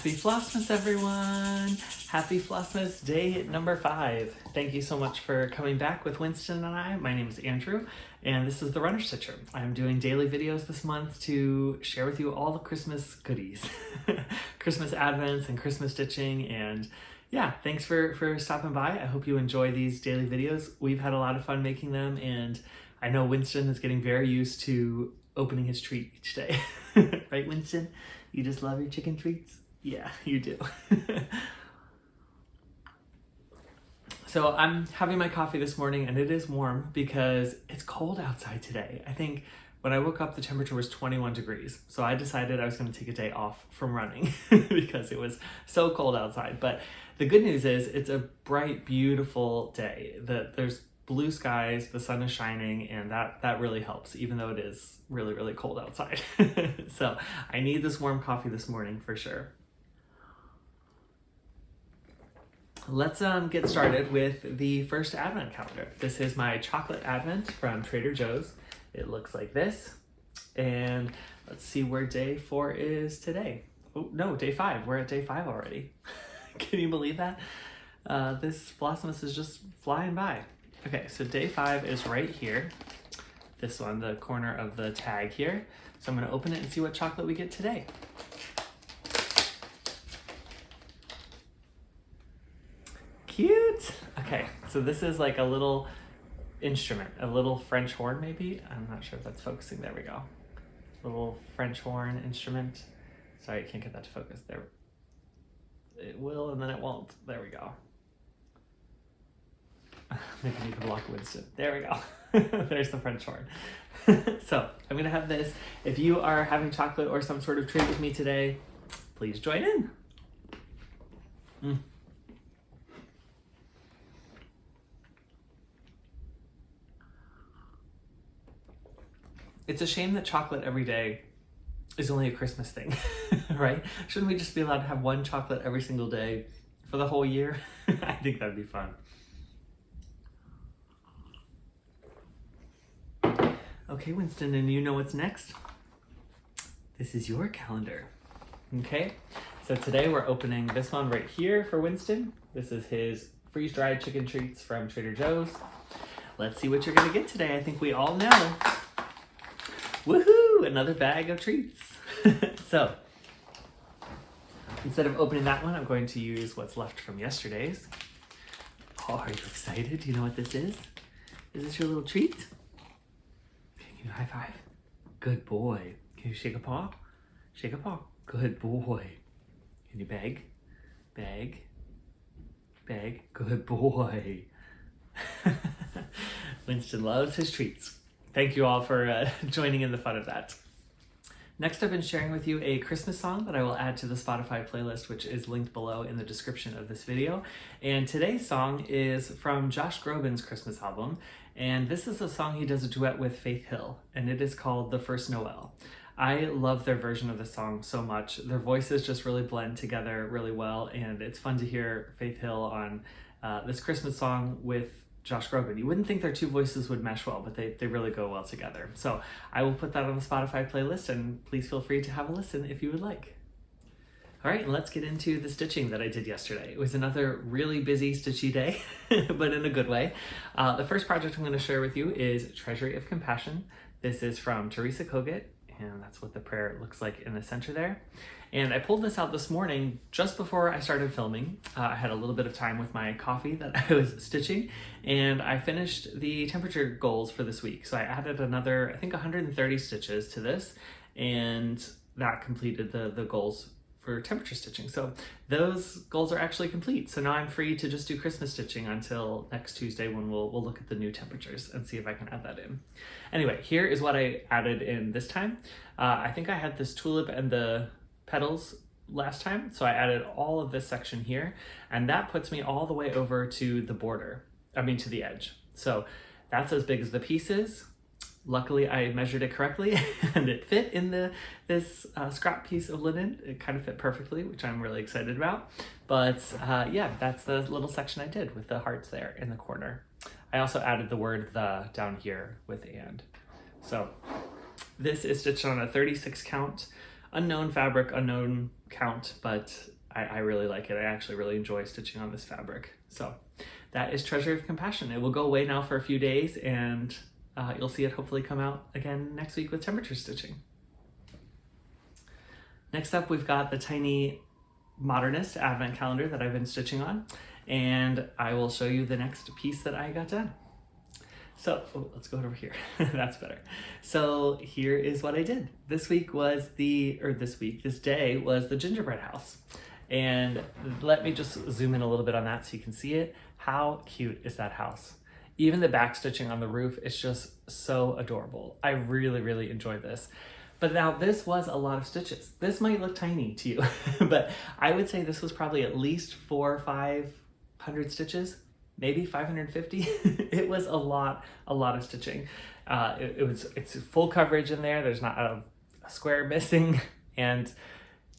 Happy Flossmas, everyone! Happy Flossmas day number 5. Thank you so much for coming back with Winston and I. My name is Andrew, and this is the Runner Stitcher. I'm doing daily videos this month to share with you all the Christmas goodies. Christmas advents and Christmas stitching, and yeah, thanks for stopping by. I hope you enjoy these daily videos. We've had a lot of fun making them, and I know Winston is getting very used to opening his treat each day. Right, Winston? You just love your chicken treats? Yeah, you do. So I'm having my coffee this morning, and it is warm because it's cold outside today. I think when I woke up, the temperature was 21 degrees. So I decided I was going to take a day off from running because it was so cold outside. But the good news is it's a bright, beautiful day. There's blue skies, the sun is shining, and that really helps, even though it is really, really cold outside. So I need this warm coffee this morning for sure. Let's get started with the first advent calendar. This is my chocolate advent from Trader Joe's. It looks like this. And let's see where day 4 is today. Oh, no, day 5. We're at day 5 already. Can you believe that? This Flossmas is just flying by. Okay, so day 5 is right here. This one, the corner of the tag here. So I'm gonna open it and see what chocolate we get today. Cute! Okay, so this is like a little instrument, a little French horn maybe? I'm not sure if that's focusing, there we go. Little French horn instrument. Sorry, I can't get that to focus there. It will and then it won't, there we go. Maybe you can block Winston. There we go. There's the French horn. So I'm gonna have this. If you are having chocolate or some sort of treat with me today, please join in. It's a shame that chocolate every day is only a Christmas thing, right? Shouldn't we just be allowed to have one chocolate every single day for the whole year? I think that'd be fun. Okay, Winston, and you know what's next? This is your calendar, okay? So today we're opening this one right here for Winston. This is his freeze-dried chicken treats from Trader Joe's. Let's see what you're gonna get today. I think we all know. Woohoo! Another bag of treats. So, instead of opening that one, I'm going to use what's left from yesterday's. Oh, are you excited? Do you know what this is? Is this your little treat? High five. Good boy. Can you shake a paw? Shake a paw. Good boy. Can you beg? Beg. Beg. Good boy. Winston loves his treats. Thank you all for joining in the fun of that. Next, I've been sharing with you a Christmas song that I will add to the Spotify playlist, which is linked below in the description of this video. And today's song is from Josh Groban's Christmas album. And this is a song he does a duet with Faith Hill, and it is called The First Noel. I love their version of the song so much. Their voices just really blend together really well, and it's fun to hear Faith Hill on this Christmas song with Josh Groban. You wouldn't think their two voices would mesh well, but they really go well together. So I will put that on the Spotify playlist, and please feel free to have a listen if you would like. All right, let's get into the stitching that I did yesterday. It was another really busy stitchy day, but in a good way. The first project I'm going to share with you is Treasury of Compassion. This is from Teresa Kogut, and that's what the prayer looks like in the center there. And I pulled this out this morning just before I started filming. I had a little bit of time with my coffee that I was stitching, and I finished the temperature goals for this week. So I added another, I think 130 stitches to this, and that completed the goals for temperature stitching. So those goals are actually complete. So now I'm free to just do Christmas stitching until next Tuesday when we'll look at the new temperatures and see if I can add that in. Anyway, here is what I added in this time. I think I had this tulip and the petals last time. So I added all of this section here, and that puts me all the way over to the border, to the edge. So that's as big as the piece is. Luckily, I measured it correctly and it fit in this scrap piece of linen. It kind of fit perfectly, which I'm really excited about. But yeah, that's the little section I did with the hearts there in the corner. I also added the word the down here with and. So this is stitched on a 36 count, unknown fabric, unknown count, but I really like it. I actually really enjoy stitching on this fabric. So that is Treasury of Compassion. It will go away now for a few days, and you'll see it hopefully come out again next week with temperature stitching. Next up, we've got the tiny Modernist advent calendar that I've been stitching on, and I will show you the next piece that I got done. So let's go over here. That's better. So here is what I did. This day was the gingerbread house. And let me just zoom in a little bit on that so you can see it. How cute is that house? Even the back stitching on the roof is just so adorable. I really, really enjoyed this. But now this was a lot of stitches. This might look tiny to you, but I would say this was probably at least 400 or 500 stitches, maybe 550. It was a lot of stitching. It's full coverage in there. There's not a square missing, and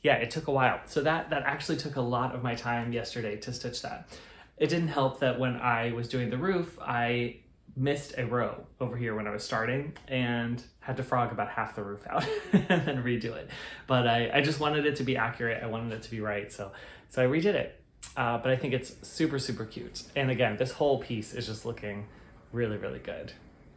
yeah, it took a while. So that actually took a lot of my time yesterday to stitch that. It didn't help that when I was doing the roof, I missed a row over here when I was starting and had to frog about half the roof out and then redo it. But I just wanted it to be accurate. I wanted it to be right. So I redid it. But I think it's super, super cute. And again, this whole piece is just looking really, really good.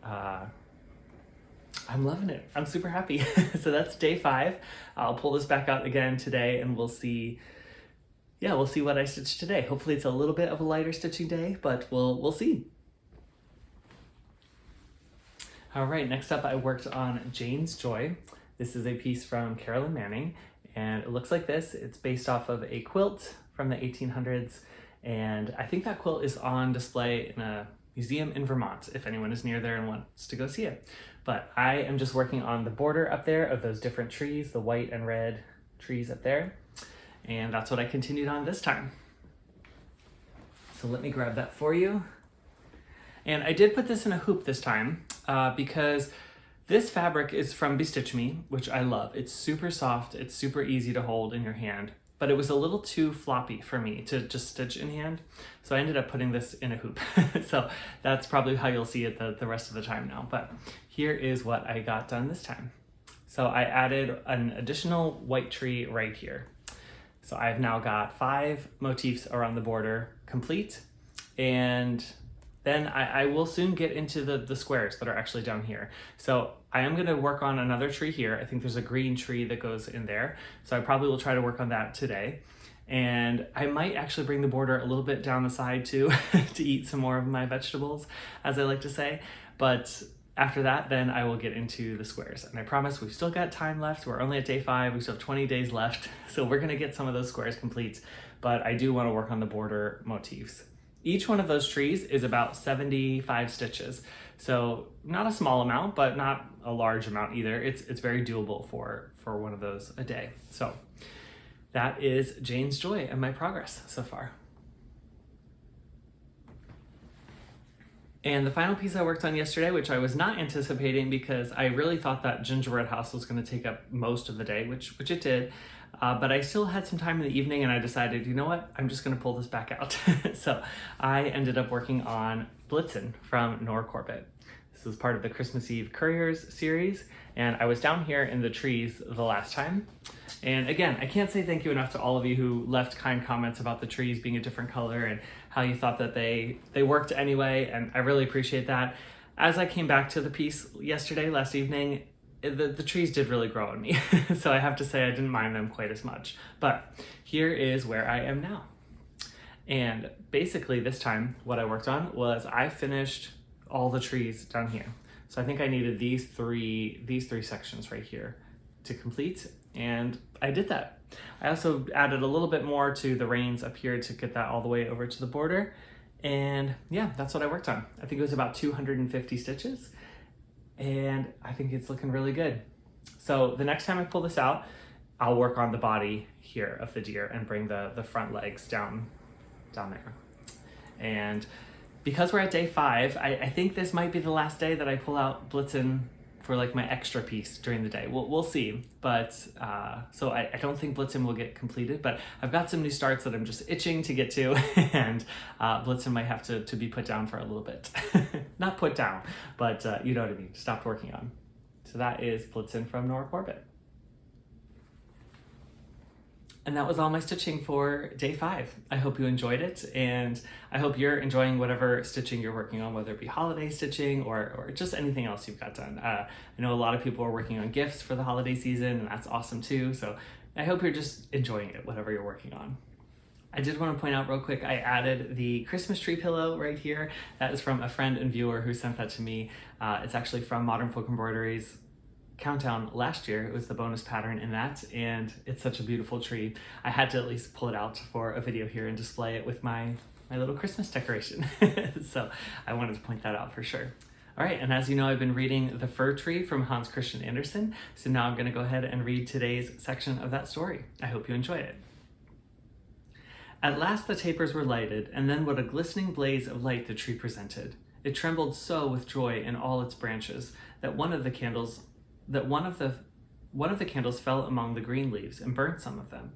I'm loving it. I'm super happy. So that's day 5. I'll pull this back out again today, and we'll see. Yeah, we'll see what I stitched today. Hopefully it's a little bit of a lighter stitching day, but we'll see. All right, next up I worked on Jane's Joy. This is a piece from Carolyn Manning, and it looks like this. It's based off of a quilt from the 1800s, and I think that quilt is on display in a museum in Vermont if anyone is near there and wants to go see it. But I am just working on the border up there of those different trees, the white and red trees up there, and that's what I continued on this time. So let me grab that for you. And I did put this in a hoop this time because this fabric is from Bestitch Me, which I love. It's super soft, it's super easy to hold in your hand, but it was a little too floppy for me to just stitch in hand. So I ended up putting this in a hoop. So that's probably how you'll see it the rest of the time now. But here is what I got done this time. So I added an additional white tree right here. So I've now got 5 motifs around the border complete, and then I will soon get into the squares that are actually down here. So I am gonna work on another tree here. I think there's a green tree that goes in there. So I probably will try to work on that today. And I might actually bring the border a little bit down the side too to eat some more of my vegetables, as I like to say. But after that, then I will get into the squares. And I promise we've still got time left. We're only at day 5, we still have 20 days left. So we're gonna get some of those squares complete, but I do wanna work on the border motifs. Each one of those trees is about 75 stitches. So not a small amount, but not a large amount either. It's very doable for one of those a day. So that is Jane's Joy and my progress so far. And the final piece I worked on yesterday, which I was not anticipating because I really thought that gingerbread house was gonna take up most of the day, which it did. But I still had some time in the evening, and I decided, you know what, I'm just gonna pull this back out. So I ended up working on Blitzen from Nora Corbett. This is part of the Christmas Eve Couriers series, and I was down here in the trees the last time. And again, I can't say thank you enough to all of you who left kind comments about the trees being a different color and how you thought that they worked anyway, and I really appreciate that. As I came back to the piece last evening, the trees did really grow on me. So I have to say I didn't mind them quite as much. But here is where I am now. And basically this time what I worked on was I finished all the trees down here. So I think I needed these three sections right here to complete, and I did that. I also added a little bit more to the reins up here to get that all the way over to the border. And yeah, that's what I worked on. I think it was about 250 stitches. And I think it's looking really good. So the next time I pull this out, I'll work on the body here of the deer and bring the front legs down there. And because we're at day 5, I think this might be the last day that I pull out Blitzen for like my extra piece during the day. We'll see. But so I don't think Blitzen will get completed, but I've got some new starts that I'm just itching to get to, and Blitzen might have to be put down for a little bit. Not put down, but you know what I mean, stopped working on. So that is Blitzen from Nora Corbett. And that was all my stitching for day 5. I hope you enjoyed it, and I hope you're enjoying whatever stitching you're working on, whether it be holiday stitching or just anything else you've got done. I know a lot of people are working on gifts for the holiday season, and that's awesome too. So I hope you're just enjoying it, whatever you're working on. I did want to point out real quick, I added the Christmas tree pillow right here. That is from a friend and viewer who sent that to me. It's actually from Modern Folk Embroidery's countdown last year. It was the bonus pattern in that, and it's such a beautiful tree. I had to at least pull it out for a video here and display it with my little Christmas decoration. So I wanted to point that out for sure. All right, and as you know, I've been reading The Fir Tree from Hans Christian Andersen, so now I'm going to go ahead and read today's section of that story. I hope you enjoy it. At last the tapers were lighted, and then what a glistening blaze of light the tree presented. It trembled so with joy in all its branches that one of the candles fell among the green leaves and burnt some of them.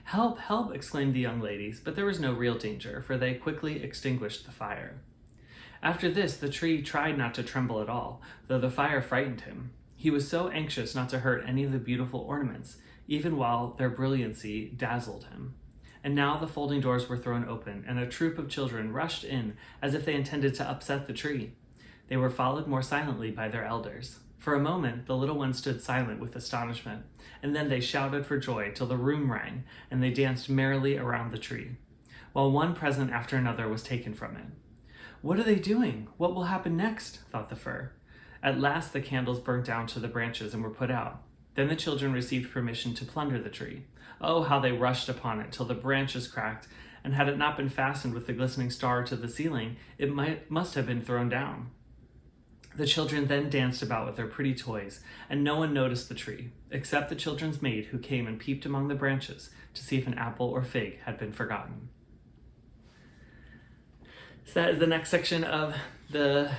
"Help, help," exclaimed the young ladies, but there was no real danger, for they quickly extinguished the fire. After this, the tree tried not to tremble at all, though the fire frightened him. He was so anxious not to hurt any of the beautiful ornaments, even while their brilliancy dazzled him. And now the folding doors were thrown open, and a troop of children rushed in as if they intended to upset the tree. They were followed more silently by their elders. For a moment, the little ones stood silent with astonishment, and then they shouted for joy till the room rang, and they danced merrily around the tree, while one present after another was taken from it. "What are they doing? What will happen next?" thought the fir. At last the candles burnt down to the branches and were put out. Then the children received permission to plunder the tree. Oh, how they rushed upon it till the branches cracked, and had it not been fastened with the glistening star to the ceiling, it must have been thrown down. The children then danced about with their pretty toys, and no one noticed the tree, except the children's maid, who came and peeped among the branches to see if an apple or fig had been forgotten. So that is the next section of the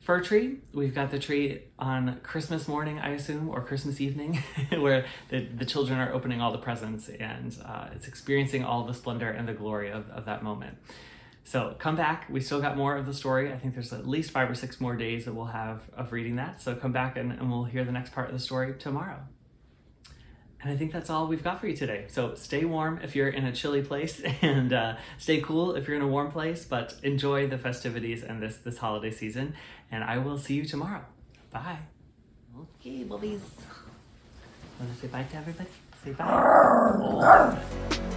fir tree. We've got the tree on Christmas morning, I assume, or Christmas evening, where the children are opening all the presents, and it's experiencing all the splendor and the glory of that moment. So come back. We still got more of the story. I think there's at least 5 or 6 more days that we'll have of reading that. So come back and we'll hear the next part of the story tomorrow. And I think that's all we've got for you today. So stay warm if you're in a chilly place, and stay cool if you're in a warm place, but enjoy the festivities and this holiday season. And I will see you tomorrow. Bye. Okay, bobbies. Want to say bye to everybody? Say bye. Oh.